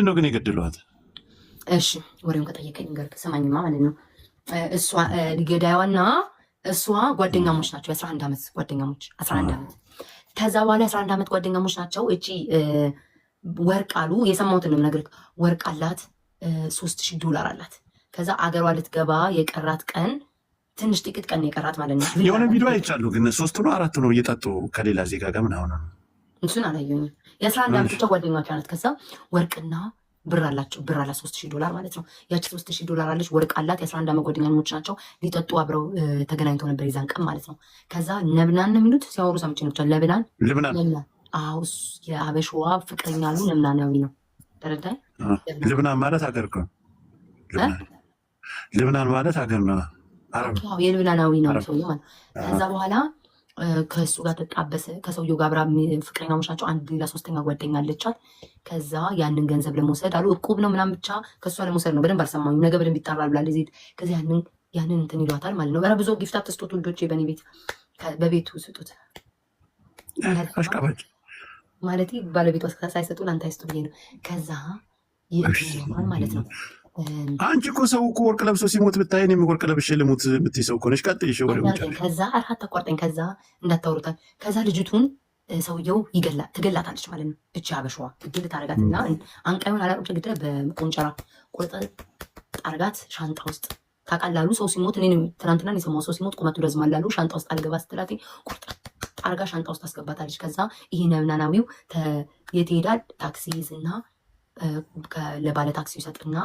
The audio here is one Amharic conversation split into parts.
ነው ግን የገደሏት? እሺ ወሬውን ከጠየቀኝ ጋር ሰማኝማ ማለት ነው። እሷ ገዳይዋና እሷ ጓደኛሞች ናቸው። የ11 ዓመት ጓደኛሞች 11 ዓመት። ከዛ በኋላ 11 ዓመት ጓደኛሞች ናቸው። እቺ ወርቅ አሉ የሰማሁትን ነው የምነግርህ። ወርቅ አላት $3000 አላት። ከዛ አገሯ ልትገባ የቀራት ቀን ትንሽ ጥቂት ቀን የቀራት ማለት ነው። የሆነ ቪዲዮ አይቻሉ ግን 3 ነው 4 ነው እየጠጡ ከሌላ ዜጋ ጋር ምናምን ነው። እሱን አላየሁኝም። የ11 ዓመት ብቻ ጓደኛዎች ናት። ከዛ ወርቅና ብር አላቸው። ብር አላት $3000 ማለት ነው። ያቺ $3000 አለች፣ ወርቅ አላት። የ11 ዓመት ጓደኛሞች ናቸው። ሊጠጡ አብረው ተገናኝተው ነበር የዛን ቀን ማለት ነው። ከዛ ለብናን ነው የሚሉት ሲያወሩ ሰምቼ ነው ብቻ ለብናን አዎ የአበሻዋ ፍቅረኛ ነው። ለምናናዊ ነው ተረዳይ። ልብናን ማለት ሀገር ነው። ልብናን ማለት ሀገር ነው። የልብናናዊ ነው ሰውዬው ማለት። ከዛ በኋላ ከእሱ ጋር ተጣበሰ። ከሰውየው ጋር አብራ ፍቅረኛሞች ናቸው። አንድ ሌላ ሶስተኛ ጓደኛ አለቻት። ከዛ ያንን ገንዘብ ለመውሰድ አሉ እቁብ ነው ምናምን ብቻ ከእሷ ለመውሰድ ነው። በደንብ አልሰማሁም። ነገ በደንብ ይጣራል ብላለች ዜድ። ከዚ ያንን እንትን ይሏታል ማለት ነው። ብዙ ጊፍት አትስጡት ውዶቼ፣ በእኔ ቤት በቤቱ ስጡት ማለት ባለቤቷ ሳይሰጡ ለአንተ አይስጡ ብዬ ነው። ከዛ ይሆናል ማለት ነው። አንቺ እኮ ሰው እኮ ወርቅ ለብሶ ሲሞት ብታይ እኔም ወርቅ ለብሼ ልሙት ብትይ ሰው እኮ ነሽ። ቀጥይ ከዛ አራት ተቋርጠኝ። ከዛ እንዳታወሩታል። ከዛ ልጅቱን ሰውየው ትገላታለች ማለት ነው። እቺ አበሻዋ ግል ታረጋትና አንቃዩን አላቁጭ ግድረ በቆንጨራ ቁርጥ አርጋት ሻንጣ ውስጥ ታቃላሉ። ሰው ሲሞት እኔ ትናንትና የሰማው ሰው ሲሞት ቁመቱ ረዝማላሉ። ሻንጣ ውስጥ አልገባ ስትላት ቁርጥ አርጋ ሻንጣ ውስጥ አስገባታለች። ከዛ ይሄ ነብናናዊው የት ይሄዳል? ታክሲ ይዝና ለባለ ታክሲ ይሰጥና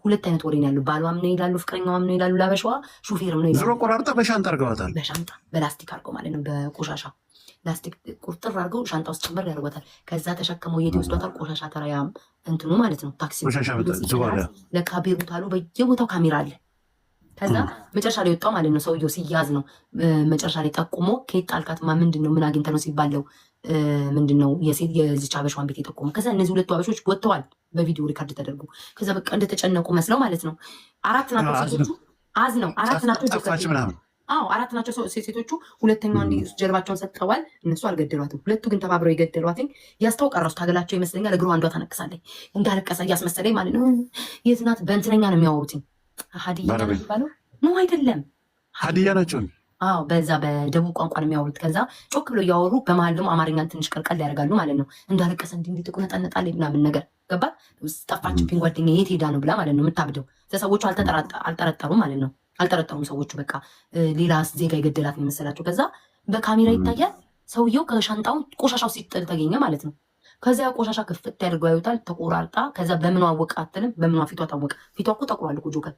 ሁለት አይነት ወሬ ነው ያለው። ባሏም ነው ይላሉ፣ ፍቅረኛዋም ነው ይላሉ፣ ላበሻዋ ሹፌርም ነው ይላሉ። ዝሮ ቆራርጣ በሻንጣ አርገዋታል። በሻንጣ በላስቲክ አርገው ማለት ነው። በቆሻሻ ላስቲክ ቁርጥር አርገው ሻንጣ ውስጥ ጭምር ያደርጓታል። ከዛ ተሸክመው የት ይወስዷታል? ቆሻሻ ተራያም እንትኑ ማለት ነው። ታክሲ ለካ ቤሩት አሉ። በየቦታው ካሜራ አለ። ከዛ መጨረሻ ላይ ወጣው ማለት ነው። ሰውየው ሲያዝ ነው መጨረሻ ላይ ጠቁሞ ከየት ጣልካትማ ምንድን ነው ምን አግኝተ ነው ሲባለው ምንድን ነው የዚች አበሻዋን ቤት የጠቆመው። ከዛ እነዚህ ሁለቱ አበሾች ወጥተዋል በቪዲዮ ሪካርድ ተደርጎ። ከዛ በቃ እንደተጨነቁ መስለው ማለት ነው። አራት ናቸው ሴቶቹ፣ አዝነው አራት ናቸው። አራት ናቸው ሴቶቹ። ሁለተኛዋ እንዲ ጀርባቸውን ሰጥተዋል። እነሱ አልገደሏትም። ሁለቱ ግን ተባብረው የገደሏትኝ ያስታውቃል። ራሱ ታገላቸው ይመስለኛል። እግሩ አንዷ ታነቅሳለች እንዳለቀሰ እያስመሰለኝ ማለት ነው። የት ናት? በእንትነኛ ነው የሚያወሩትኝ። ሀዲያ ነው የሚባለው ነው አይደለም? ሀዲያ ናቸው። አዎ በዛ በደቡብ ቋንቋ ነው የሚያወሩት። ከዛ ጮክ ብሎ እያወሩ በመሀል ደግሞ አማርኛን ትንሽ ቀልቀል ያደርጋሉ ማለት ነው። እንዳለቀሰ እንዲ ትቁነጠነጣለች ምናምን ነገር ገባ። ጠፋችብኝ ጓደኛ የት ሄዳ ነው ብላ ማለት ነው የምታብደው። ሰዎቹ አልጠረጠሩም ማለት ነው። አልጠረጠሩም ሰዎቹ። በቃ ሌላ ዜጋ የገደላት ነው የመሰላቸው። ከዛ በካሜራ ይታያል ሰውየው ከሻንጣው ቆሻሻው ሲጥል ተገኘ ማለት ነው። ከዚያ ቆሻሻ ክፍት ያደርገው ያዩታል። ተቆራርጣ ከዛ በምኗ አወቀ አትልም። በምኗ ፊቷ ታወቀ። ፊቷ እኮ ጠቁሯል እኮ ጆከር